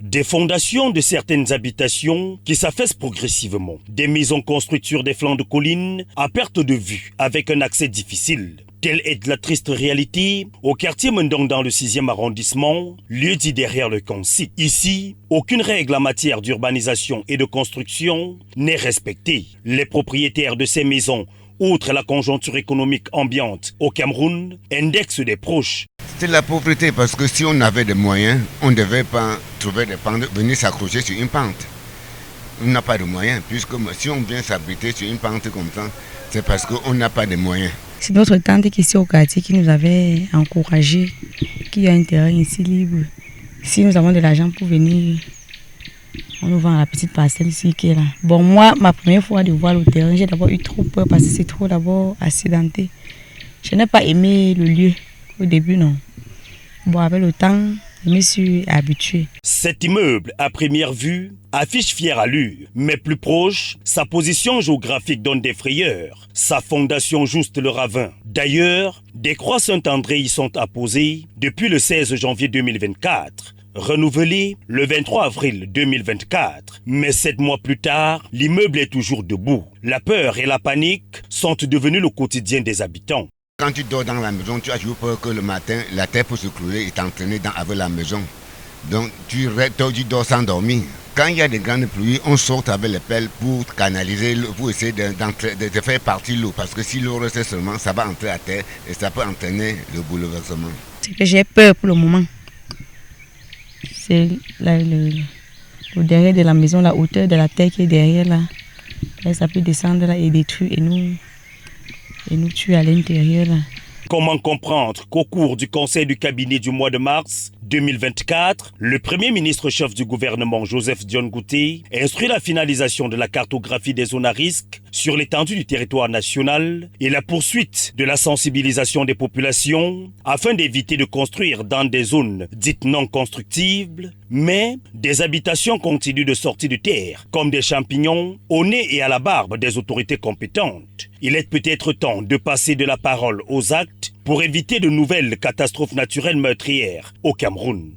Des fondations de certaines habitations qui s'affaissent progressivement. Des maisons construites sur des flancs de collines à perte de vue avec un accès difficile. Telle est la triste réalité au quartier Mendong dans le 6e arrondissement, lieu dit derrière le Kansi. Ici, aucune règle en matière d'urbanisation et de construction n'est respectée. Les propriétaires de ces maisons, outre la conjoncture économique ambiante au Cameroun, indexent des proches. C'est la pauvreté parce que si on avait des moyens, on ne devait pas trouver des pentes, venir s'accrocher sur une pente. On n'a pas de moyens, puisque si on vient s'abriter sur une pente comme ça, c'est parce qu'on n'a pas de moyens. C'est notre tante qui est ici au quartier qui nous avait encouragé, qui a un terrain ici libre. Si nous avons de l'argent pour venir, on nous vend la petite parcelle ici qui est là. Bon, moi, ma première fois de voir le terrain, j'ai d'abord eu trop peur parce que c'est trop d'abord accidenté. Je n'ai pas aimé le lieu au début, non. Bon, avec le temps, je me suis habituée. Cet immeuble, à première vue, affiche fière allure, mais plus proche, sa position géographique donne des frayeurs. Sa fondation juste le ravin. D'ailleurs, des croix Saint-André y sont apposées depuis le 16 janvier 2024. Renouvelé le 23 avril 2024. Mais 7 mois plus tard, l'immeuble est toujours debout. La peur et la panique sont devenues le quotidien des habitants. Quand tu dors dans la maison, tu as toujours peur que le matin, la terre peut se crouler et t'entraîner avec la maison. Donc tu dors sans dormir. Quand il y a des grandes pluies, on saute avec les pelles pour canaliser l'eau, pour essayer de faire partir l'eau. Parce que si l'eau reste seulement, ça va entrer à terre et ça peut entraîner le bouleversement. C'est que j'ai peur pour le moment. C'est le derrière de la maison, la hauteur de la terre qui est derrière là. Là ça peut descendre là et détruire et nous tuer à l'intérieur là. Comment comprendre qu'au cours du conseil du cabinet du mois de mars 2024, le premier ministre chef du gouvernement Joseph Dion Ngouté instruit la finalisation de la cartographie des zones à risque sur l'étendue du territoire national et la poursuite de la sensibilisation des populations afin d'éviter de construire dans des zones dites non constructibles, mais des habitations continuent de sortir de terre comme des champignons au nez et à la barbe des autorités compétentes. Il est peut-être temps de passer de la parole aux actes pour éviter de nouvelles catastrophes naturelles meurtrières au Cameroun.